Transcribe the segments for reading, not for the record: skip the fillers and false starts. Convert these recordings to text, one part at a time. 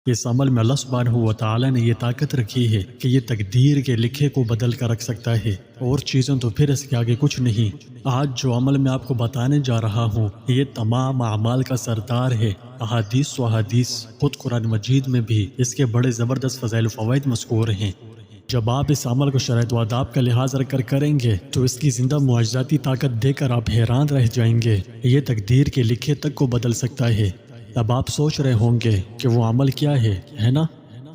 اس عمل میں اللہ سبحانہ و تعالی نے یہ طاقت رکھی ہے کہ یہ تقدیر کے لکھے کو بدل کر رکھ سکتا ہے، اور چیزیں تو پھر اس کے آگے کچھ نہیں۔ آج جو عمل میں آپ کو بتانے جا رہا ہوں یہ تمام اعمال کا سردار ہے۔ احادیث و احادیث خود قرآن مجید میں بھی اس کے بڑے زبردست فضائل و فوائد مذکور ہیں۔ جب آپ اس عمل کو شرائط و آداب کا لحاظ رکھ کر کریں گے تو اس کی زندہ معجزاتی طاقت دے کر آپ حیران رہ جائیں گے۔ یہ تقدیر کے لکھے تک کو بدل سکتا ہے۔ اب آپ سوچ رہے ہوں گے کہ وہ عمل کیا ہے نا؟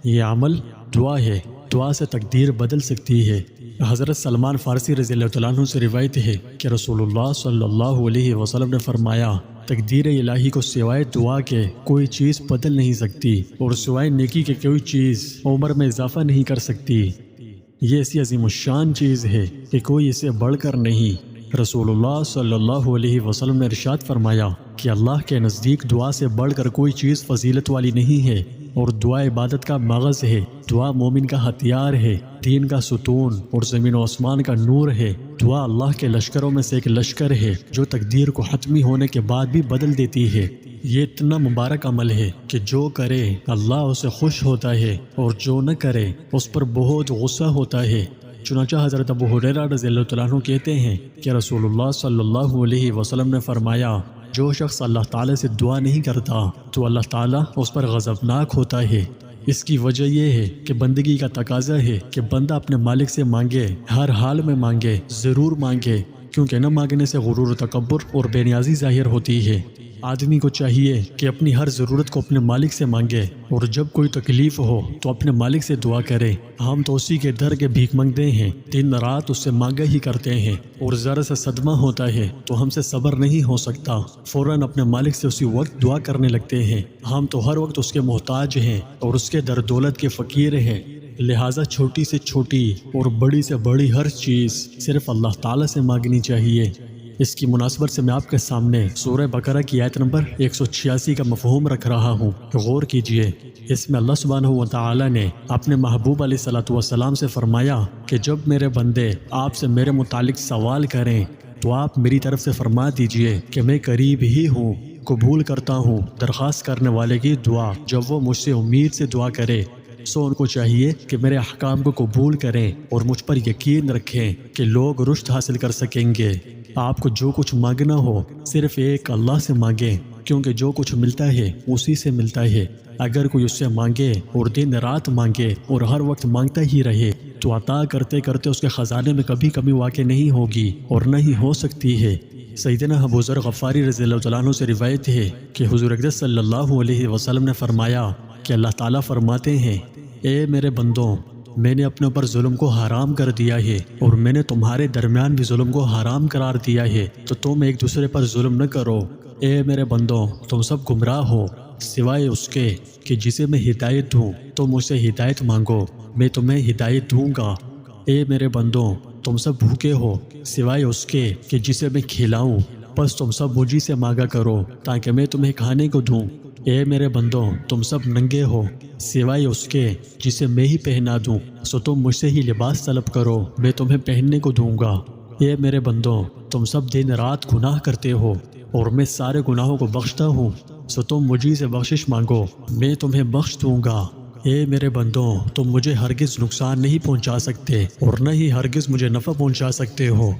یہ عمل دعا ہے۔ دعا سے تقدیر بدل سکتی ہے۔ حضرت سلمان فارسی رضی اللہ تعالیٰ عنہ سے روایت ہے کہ رسول اللہ صلی اللہ علیہ وسلم نے فرمایا، تقدیر الہی کو سوائے دعا کے کوئی چیز بدل نہیں سکتی، اور سوائے نیکی کے کوئی چیز عمر میں اضافہ نہیں کر سکتی۔ یہ ایسی عظیم الشان چیز ہے کہ کوئی اسے بڑھ کر نہیں۔ رسول اللہ صلی اللہ علیہ وسلم نے ارشاد فرمایا کہ اللہ کے نزدیک دعا سے بڑھ کر کوئی چیز فضیلت والی نہیں ہے، اور دعا عبادت کا مغز ہے۔ دعا مومن کا ہتھیار ہے، دین کا ستون اور زمین و آسمان کا نور ہے۔ دعا اللہ کے لشکروں میں سے ایک لشکر ہے جو تقدیر کو حتمی ہونے کے بعد بھی بدل دیتی ہے۔ یہ اتنا مبارک عمل ہے کہ جو کرے اللہ اسے خوش ہوتا ہے، اور جو نہ کرے اس پر بہت غصہ ہوتا ہے۔ چنانچہ حضرت ابو ہریرہ رضی اللہ تعالیٰ عنہ کہتے ہیں کہ رسول اللہ صلی اللہ علیہ وسلم نے فرمایا، جو شخص اللہ تعالیٰ سے دعا نہیں کرتا تو اللہ تعالیٰ اس پر غضبناک ہوتا ہے۔ اس کی وجہ یہ ہے کہ بندگی کا تقاضا ہے کہ بندہ اپنے مالک سے مانگے، ہر حال میں مانگے، ضرور مانگے، کیونکہ نہ مانگنے سے غرور و تکبر اور بے نیازی ظاہر ہوتی ہے۔ آدمی کو چاہیے کہ اپنی ہر ضرورت کو اپنے مالک سے مانگے، اور جب کوئی تکلیف ہو تو اپنے مالک سے دعا کرے۔ ہم تو اسی کے در کے بھیک مانگتے ہیں، دن رات اس سے مانگا ہی کرتے ہیں، اور ذرا سے صدمہ ہوتا ہے تو ہم سے صبر نہیں ہو سکتا، فوراً اپنے مالک سے اسی وقت دعا کرنے لگتے ہیں۔ ہم تو ہر وقت اس کے محتاج ہیں اور اس کے در دولت کے فقیر ہیں۔ لہٰذا چھوٹی سے چھوٹی اور بڑی سے بڑی ہر چیز صرف اللہ تعالیٰ سے مانگنی چاہیے۔ اس کی مناسبت سے میں آپ کے سامنے سورہ بقرہ کی آیت نمبر 186 کا مفہوم رکھ رہا ہوں، غور کیجئے۔ اس میں اللہ سبحانہ و تعالی نے اپنے محبوب علیہ الصلوۃ والسلام سے فرمایا کہ جب میرے بندے آپ سے میرے متعلق سوال کریں تو آپ میری طرف سے فرما دیجئے کہ میں قریب ہی ہوں، قبول کرتا ہوں درخواست کرنے والے کی دعا جب وہ مجھ سے امید سے دعا کرے۔ سو ان کو چاہیے کہ میرے احکام کو قبول کریں اور مجھ پر یقین رکھیں کہ لوگ رشد حاصل کر سکیں گے۔ آپ کو جو کچھ مانگنا ہو صرف ایک اللہ سے مانگیں، کیونکہ جو کچھ ملتا ہے اسی سے ملتا ہے۔ اگر کوئی اس سے مانگے اور دن رات مانگے اور ہر وقت مانگتا ہی رہے تو عطا کرتے کرتے اس کے خزانے میں کبھی کمی واقع نہیں ہوگی اور نہ ہی ہو سکتی ہے۔ سیدنا ابو ذر غفاری رضی اللہ تعالیٰ عنہ سے روایت ہے کہ حضور اقدس صلی اللہ علیہ وسلم نے فرمایا کہ اللہ تعالیٰ فرماتے ہیں، اے میرے بندوں، میں نے اپنے اوپر ظلم کو حرام کر دیا ہے، اور میں نے تمہارے درمیان بھی ظلم کو حرام قرار دیا ہے، تو تم ایک دوسرے پر ظلم نہ کرو۔ اے میرے بندوں، تم سب گمراہ ہو سوائے اس کے کہ جسے میں ہدایت دوں، تم مجھ سے ہدایت مانگو، میں تمہیں ہدایت دوں گا۔ اے میرے بندوں، تم سب بھوکے ہو سوائے اس کے کہ جسے میں کھلاؤں، بس تم سب مجھ سے مانگا کرو تاکہ میں تمہیں کھانے کو دوں۔ اے میرے بندوں، تم سب ننگے ہو سوائے اس کے جسے میں ہی پہنا دوں، سو تم مجھ سے ہی لباس طلب کرو، میں تمہیں پہننے کو دوں گا۔ اے میرے بندوں، تم سب دن رات گناہ کرتے ہو اور میں سارے گناہوں کو بخشتا ہوں، سو تم مجھے سے بخشش مانگو، میں تمہیں بخش دوں گا۔ اے میرے بندوں، تم مجھے ہرگز نقصان نہیں پہنچا سکتے اور نہ ہی ہرگز مجھے نفع پہنچا سکتے ہو۔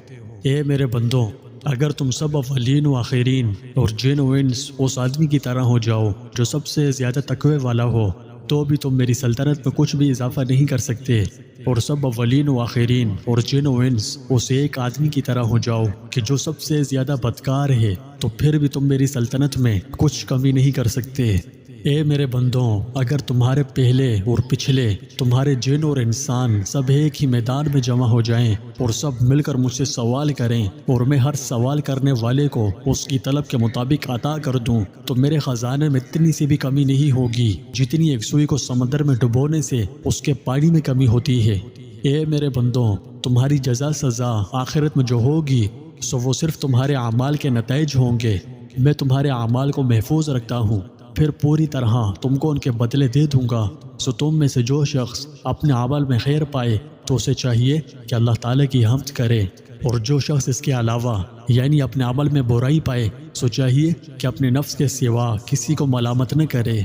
اے میرے بندوں، اگر تم سب اولین و آخرین اور جن و انس اس آدمی کی طرح ہو جاؤ جو سب سے زیادہ تقوی والا ہو تو بھی تم میری سلطنت میں کچھ بھی اضافہ نہیں کر سکتے، اور سب اولین و آخرین اور جن و انس اس ایک آدمی کی طرح ہو جاؤ کہ جو سب سے زیادہ بدکار ہے، تو پھر بھی تم میری سلطنت میں کچھ کمی نہیں کر سکتے۔ اے میرے بندوں، اگر تمہارے پہلے اور پچھلے، تمہارے جن اور انسان سب ایک ہی میدان میں جمع ہو جائیں اور سب مل کر مجھ سے سوال کریں اور میں ہر سوال کرنے والے کو اس کی طلب کے مطابق عطا کر دوں، تو میرے خزانے میں اتنی سی بھی کمی نہیں ہوگی جتنی ایک سوئی کو سمندر میں ڈبونے سے اس کے پانی میں کمی ہوتی ہے۔ اے میرے بندوں، تمہاری جزا سزا آخرت میں جو ہوگی سو وہ صرف تمہارے اعمال کے نتائج ہوں گے۔ میں تمہارے اعمال کو محفوظ رکھتا ہوں، پھر پوری طرح تم کو ان کے بدلے دے دوں گا۔ سو تم میں سے جو شخص اپنے عمل میں خیر پائے تو اسے چاہیے کہ اللہ تعالیٰ کی حمد کرے، اور جو شخص اس کے علاوہ یعنی اپنے عمل میں برائی پائے سو چاہیے کہ اپنے نفس کے سوا کسی کو ملامت نہ کرے۔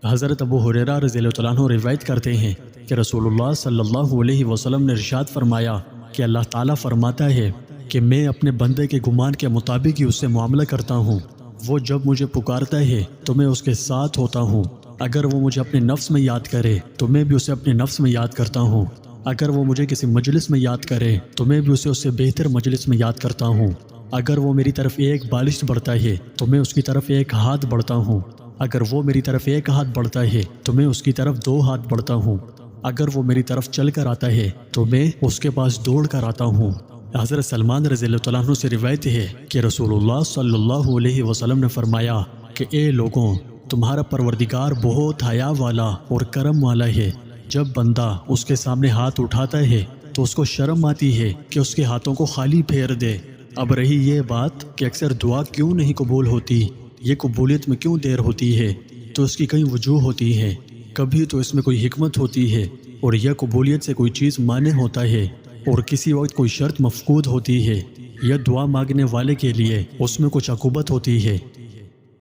حضرت ابو ہریرہ رضی اللہ تعالیٰ عنہ روایت کرتے ہیں کہ رسول اللہ صلی اللہ علیہ وسلم نے ارشاد فرمایا کہ اللہ تعالیٰ فرماتا ہے کہ میں اپنے بندے کے گمان کے مطابق ہی اس سے معاملہ کرتا ہوں۔ وہ جب مجھے پکارتا ہے تو میں اس کے ساتھ ہوتا ہوں۔ اگر وہ مجھے اپنے نفس میں یاد کرے تو میں بھی اسے اپنے نفس میں یاد کرتا ہوں۔ اگر وہ مجھے کسی مجلس میں یاد کرے تو میں بھی اسے اس سے بہتر مجلس میں یاد کرتا ہوں۔ اگر وہ میری طرف ایک بالش بڑھتا ہے تو میں اس کی طرف ایک ہاتھ بڑھتا ہوں۔ اگر وہ میری طرف ایک ہاتھ بڑھتا ہے تو میں اس کی طرف 2 ہاتھ بڑھتا ہوں۔ اگر وہ میری طرف چل کر آتا ہے تو میں اس کے پاس دوڑ کر آتا ہوں۔ حضرت سلمان رضی اللہ تعالیٰ عنہ سے روایت ہے کہ رسول اللہ صلی اللہ علیہ وسلم نے فرمایا کہ اے لوگوں، تمہارا پروردگار بہت حیا والا اور کرم والا ہے۔ جب بندہ اس کے سامنے ہاتھ اٹھاتا ہے تو اس کو شرم آتی ہے کہ اس کے ہاتھوں کو خالی پھیر دے۔ اب رہی یہ بات کہ اکثر دعا کیوں نہیں قبول ہوتی، یہ قبولیت میں کیوں دیر ہوتی ہے، تو اس کی کئی وجوہ ہوتی ہیں۔ کبھی تو اس میں کوئی حکمت ہوتی ہے اور یہ قبولیت سے کوئی چیز مانع ہوتا ہے، اور کسی وقت کوئی شرط مفقود ہوتی ہے، یا دعا مانگنے والے کے لیے اس میں کچھ عقوبت ہوتی ہے۔